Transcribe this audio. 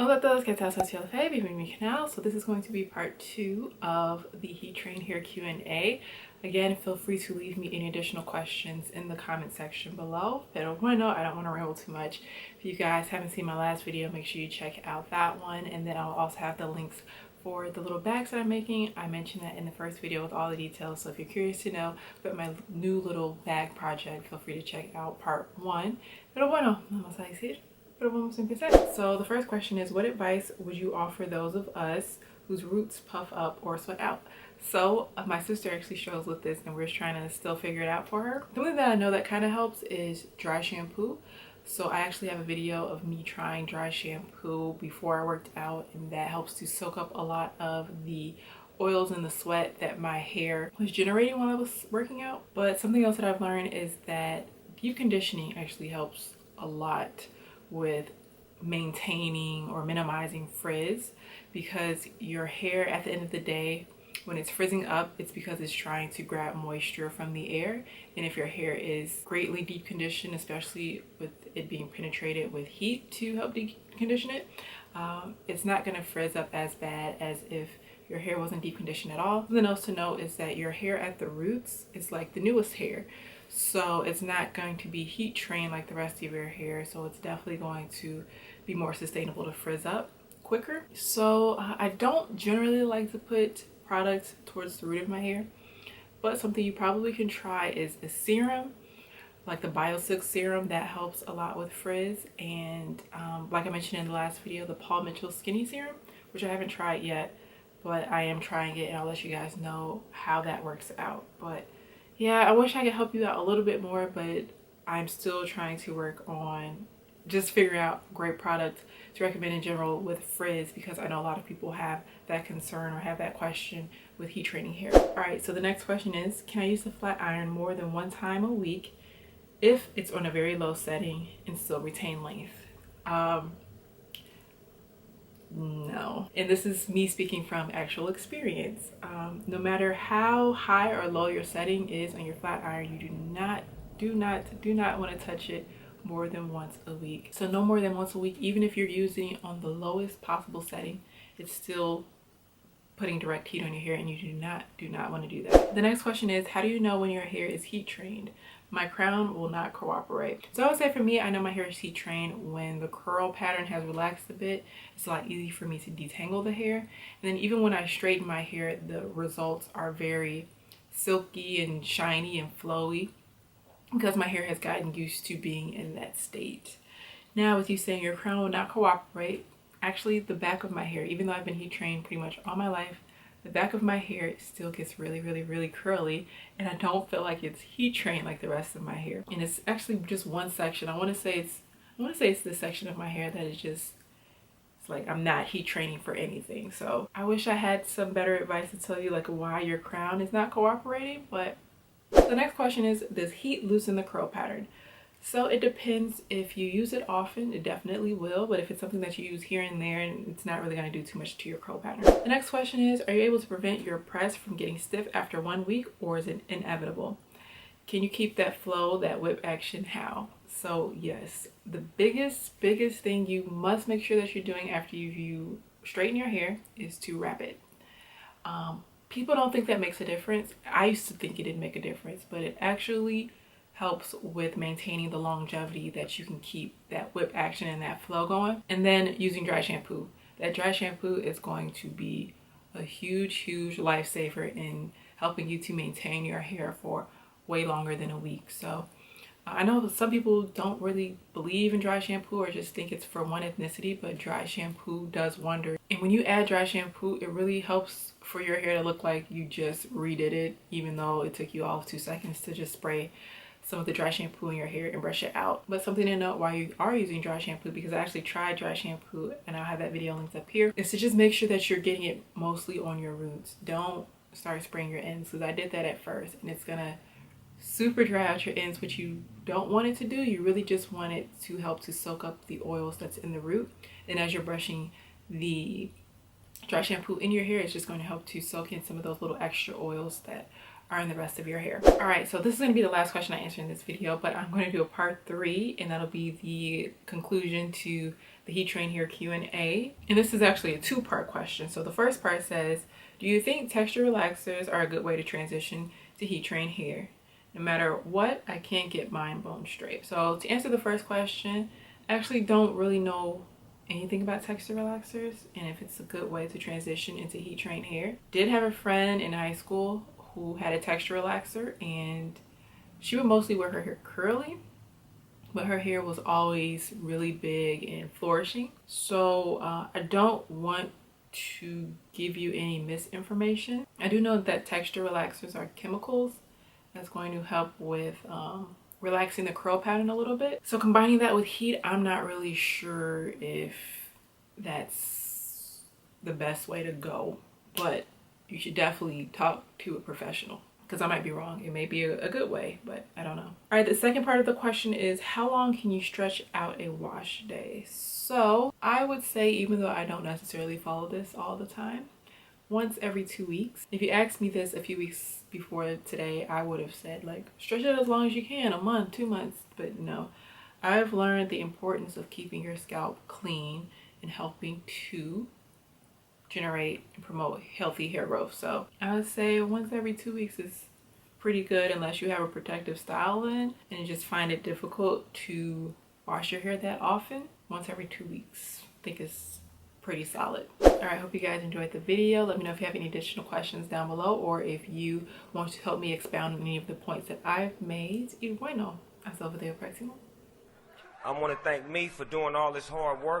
Hola a todos, ¿qué tal? Soy Fe, bienvenido a mi canal. So this is going to be part 2 of the Heat Train Hair Q&A. Again, feel free to leave me any additional questions in the comment section below. Pero bueno, I don't want to ramble too much. If you guys haven't seen my last video, make sure you check out that one. And then I'll also have the links for the little bags that I'm making. I mentioned that in the first video with all the details. So if you're curious to know about my new little bag project, feel free to check out part 1. Pero bueno, vamos a decir. So the first question is, what advice would you offer those of us whose roots puff up or sweat out? So my sister actually struggles with this and we're trying to still figure it out for her. The only thing that I know that kind of helps is dry shampoo. So I actually have a video of me trying dry shampoo before I worked out, and that helps to soak up a lot of the oils and the sweat that my hair was generating while I was working out. But something else that I've learned is that deep conditioning actually helps a lot with maintaining or minimizing frizz, because your hair at the end of the day, when it's frizzing up, it's because it's trying to grab moisture from the air. And if your hair is greatly deep conditioned, especially with it being penetrated with heat to help deep condition it, it's not going to frizz up as bad as if your hair wasn't deep conditioned at all. Something else to note is that your hair at the roots is like the newest hair. So it's not going to be heat trained like the rest of your hair. So it's definitely going to be more sustainable to frizz up quicker. So I don't generally like to put products towards the root of my hair, but something you probably can try is a serum, like the Bio-Silk serum. That helps a lot with frizz. And like I mentioned in the last video, the Paul Mitchell Skinny Serum, which I haven't tried yet, but I am trying it and I'll let you guys know how that works out. But yeah, I wish I could help you out a little bit more, but I'm still trying to work on just figuring out great products to recommend in general with frizz, because I know a lot of people have that concern or have that question with heat training hair. All right, so the next question is, can I use the flat iron more than one time a week if it's on a very low setting and still retain length? No. And this is me speaking from actual experience. No matter how high or low your setting is on your flat iron, you do not want to touch it more than once a week. So no more than once a week. Even if you're using on the lowest possible setting, it's still putting direct heat on your hair, and you do not want to do that. The next question is, how do you know when your hair is heat trained? My crown will not cooperate. So I would say for me, I know my hair is heat trained when the curl pattern has relaxed a bit. It's a lot easier for me to detangle the hair. And then even when I straighten my hair, the results are very silky and shiny and flowy, because my hair has gotten used to being in that state. Now, with you saying your crown will not cooperate, actually the back of my hair, even though I've been heat trained pretty much all my life, the back of my hair still gets really curly, and I don't feel like it's heat trained like the rest of my hair. And it's actually just one section. I want to say it's this section of my hair that is just, it's like I'm not heat training for anything. So I wish I had some better advice to tell you like why your crown is not cooperating. But the next question is, does heat loosen the curl pattern? So it depends. If you use it often, it definitely will, but if it's something that you use here and there, and it's not really going to do too much to your curl pattern. The next question is, are you able to prevent your press from getting stiff after 1 week, or is it inevitable? Can you keep that flow, that whip action? How? So yes, the biggest thing you must make sure that you're doing after you straighten your hair is to wrap it. People don't think that makes a difference. I used to think it didn't make a difference, but it actually helps with maintaining the longevity that you can keep that whip action and that flow going. And then using dry shampoo. That dry shampoo is going to be a huge lifesaver in helping you to maintain your hair for way longer than a week. So I know some people don't really believe in dry shampoo or just think it's for one ethnicity, but dry shampoo does wonders. And when you add dry shampoo, it really helps for your hair to look like you just redid it, even though it took you all of 2 seconds to just spray some of the dry shampoo in your hair and brush it out. But something to note while you are using dry shampoo, because I actually tried dry shampoo and I'll have that video linked up here, is to just make sure that you're getting it mostly on your roots. Don't start spraying your ends, because I did that at first and it's gonna super dry out your ends, which you don't want it to do. You really just want it to help to soak up the oils that's in the root. And as you're brushing the dry shampoo in your hair, it's just going to help to soak in some of those little extra oils that are in the rest of your hair. All right, so this is going to be the last question I answer in this video, but I'm going to do a part 3, and that'll be the conclusion to the Heat Train Hair Q&A. And this is actually a two-part question. So the first part says, do you think texture relaxers are a good way to transition to heat train hair? No matter what, I can't get mine bone straight. So to answer the first question, I actually don't really know anything about texture relaxers and if it's a good way to transition into heat train hair. Did have a friend in high school who had a texture relaxer, and she would mostly wear her hair curly, but her hair was always really big and flourishing. So I don't want to give you any misinformation. I do know that texture relaxers are chemicals that's going to help with relaxing the curl pattern a little bit. So combining that with heat, I'm not really sure if that's the best way to go, but you should definitely talk to a professional, because I might be wrong. It may be a good way, but I don't know. All right, the second part of the question is, how long can you stretch out a wash day? So I would say, even though I don't necessarily follow this all the time, once every 2 weeks. If you asked me this a few weeks before today, I would have said like stretch it as long as you can, a month, 2 months, but no. I've learned the importance of keeping your scalp clean and helping to generate and promote healthy hair growth. So I would say once every 2 weeks is pretty good, unless you have a protective style in and you just find it difficult to wash your hair that often. Once every 2 weeks, I think it's pretty solid. All right, hope you guys enjoyed the video. Let me know if you have any additional questions down below, or if you want to help me expound on any of the points that I've made. Y bueno, hasta el video próximo. I want to thank me for doing all this hard work.